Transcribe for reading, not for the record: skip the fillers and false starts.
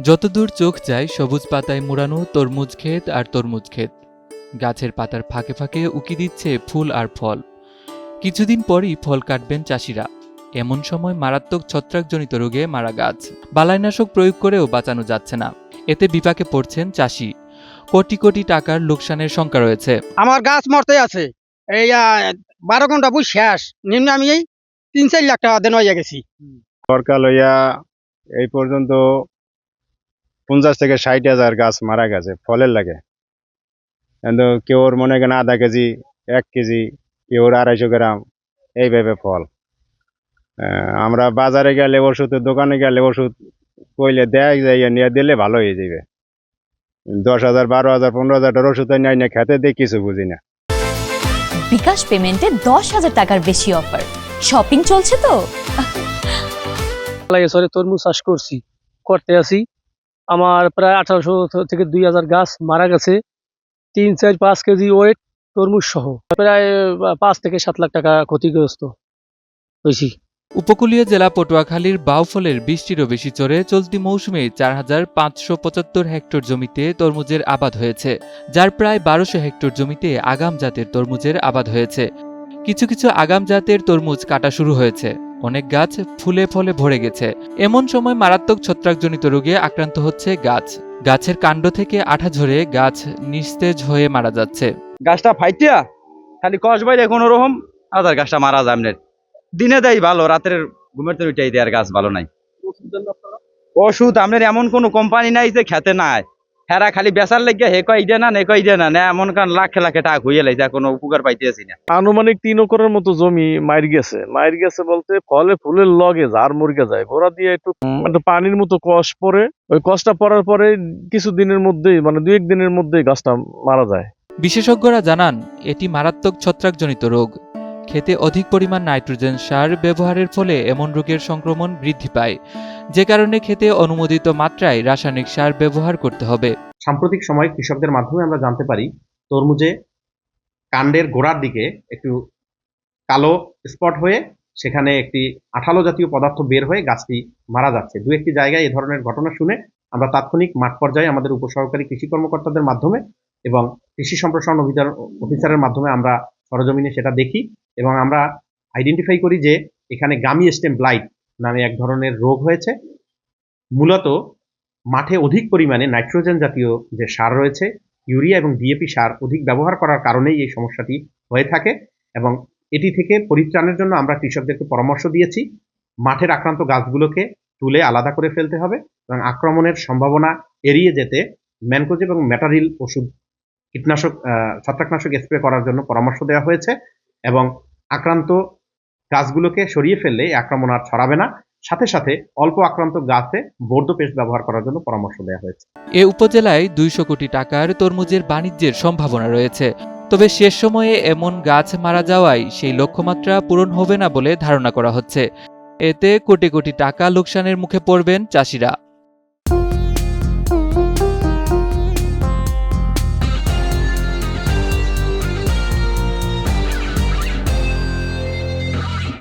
যতদূর চোখ যায় সবুজ পাতায় মোড়ানো তরমুজ ক্ষেত আর তরমুজ ক্ষেত। গাছের পাতার ফাঁকে ফাঁকে উকি দিচ্ছে ফুল আর ফল। কিছুদিন পরই ফল কাটবেন চাষিরা। এমন সময় মারাত্মক ছত্রাকজনিত রোগে মারা গাছ। বালাইনাশক প্রয়োগ করেও বাঁচানো যাচ্ছে না। এতে বিপাকে পড়ছেন চাষি। কোটি কোটি টাকার লোকসানের শঙ্কা রয়েছে। আমার গাছ মরতে আছে এই 12 ঘন্টা বুঝ শেষ নিম্ন আমি এই 3-4 লাখ টাকা দেন হয়ে গেছি। সরকার লইয়া এই পর্যন্ত 50 থেকে 60,000 গাছ মারা গেছে ফলের লাগে। কিন্তু কেউর মনে করেন আধা কেজি 1 কেজি কেউর 250 গ্রাম এইভাবে ফল। আমরা বাজারে গেলে ওষুধের দোকানে গেলে ওষুধ কইলে দেয় যাইয়া নিয়ে দিলে ভালো হয়ে যাবে। 10,000 12,000 15,000 ওষুধ নেয় না খেতে দিয়ে কিছু বুঝি না। বিকাশ পেমেন্টে 10,000 টাকার বেশি অফার। শপিং চলছে তো। তরমুজ চাষ করতে আছি। আমার প্রায় 1800 থেকে 2000 গাছ মারা গেছে। 3-4-5 কেজি ওয়েট তরমুজ সহ প্রায় 5 থেকে 7 লাখ টাকা ক্ষতিগ্রস্ত হয়েছি। উপকূলীয় জেলা পটুয়াখালীর বাউফলের 20টিরও বেশি চরে চলতি মৌসুমে 4,575 হেক্টর জমিতে তরমুজের আবাদ হয়েছে, যার প্রায় 1200 হেক্টর জমিতে আগাম জাতের তরমুজের আবাদ হয়েছে। কিছু কিছু আগাম জাতের তরমুজ কাটা শুরু হয়েছে। অনেক গাছ ফুলে ফলে ভরে গেছে। এমন সময় মারাত্মক ছত্রাকজনিত রোগে আক্রান্ত হচ্ছে গাছ। গাছের কাণ্ড থেকে আঠা ঝরে গাছ নিস্তেজ হয়ে মারা যাচ্ছে। গাছটা ফাইটিয়া খালি কষ বাইরে কোনো রকম আদার গাছটা মারা যায়। আপনার দিনে দেয় ভালো, রাতের ঘুমের তো উঠাই দেয়, আর গাছ ভালো নাই। ওষুধ আপনার এমন কোনো কোম্পানি নাই যে খেতে নাই, হেরা খালি বেচার লেগে হে কয় ইডে না নে কয় ইডে না এমন কারণ লাখে লাখে টাকা হইয়া লাইছে, কোনো উপকার পাইতেছি না। আনুমানিক 3 একরের মতো জমি মাইর গেছে বলতে ফলে ফুলের লগে ঝাড় মুরগে যায়, গোড়া দিয়ে একটু পানির মতো কষ পরে, ওই কষটা পড়ার পরে কিছু দিনের মধ্যেই মানে 2-1 দিনের মধ্যেই গাছটা মারা যায়। বিশেষজ্ঞরা জানান এটি মারাত্মক ছত্রাকজনিত রোগ। খেতে অধিক পরিমাণ নাইট্রোজেন সার ব্যবহারের ফলে এমন রোগের সংক্রমণ বৃদ্ধি পায়, যে কারণে খেতে অনুমোদিত মাত্রায় রাসায়নিক সার ব্যবহার করতে হবে। সাম্প্রতিক সময় কৃষকদের মাধ্যমে আমরা জানতে পারি তরমুজে কাণ্ডের গোড়ার দিকে একটু কালো স্পট হয়ে সেখানে একটি আঠালো জাতীয় পদার্থ বের হয়ে গাছটি মারা যাচ্ছে। 2-1টি জায়গায় এই ধরনের ঘটনা শুনে আমরা তাৎক্ষণিক মাঠ পর্যায়ে আমাদের উপসহকারী কৃষি কর্মকর্তাদের মাধ্যমে এবং কৃষি সম্প্রসারণ অফিসারের মাধ্যমে আমরা সরজমিনে সেটা দেখি এবং আমরা আইডেন্টিফাই করি যে এখানে গামি স্টেম ব্লাইট নামে এক ধরনের রোগ হয়েছে। মূলত মাঠে অধিক পরিমাণে নাইট্রোজেন জাতীয় যে সার রয়েছে, ইউরিয়া এবং ডিএপি সার অধিক ব্যবহার করার কারণেই এই সমস্যাটি হয়ে থাকে এবং এটি থেকে পরিত্রাণের জন্য আমরা কৃষকদেরকে পরামর্শ দিয়েছি মাঠের আক্রান্ত গাছগুলোকে তুলে আলাদা করে ফেলতে হবে এবং আক্রমণের সম্ভাবনা এড়িয়ে যেতে ম্যানকোজেব এবং ম্যাটারিল ওষুধ কীটনাশক ছত্রাকনাশক স্প্রে করার জন্য পরামর্শ দেওয়া হয়েছে এবং আক্রান্ত গাছগুলোকে সরিয়ে ফেললে আক্রমণ আর ছড়াবে না। সাথে সাথে অল্প আক্রান্ত গাছে বর্জ্য পেস্ট ব্যবহার করার জন্য পরামর্শ দেওয়া হয়েছে। এ উপজেলায় 200 কোটি টাকার তরমুজের বাণিজ্যের সম্ভাবনা রয়েছে, তবে শেষ সময়ে এমন গাছ মারা যাওয়ায় সেই লক্ষ্যমাত্রা পূরণ হবে না বলে ধারণা করা হচ্ছে। এতে কোটি কোটি টাকা লোকসানের মুখে পড়বেন চাষিরা।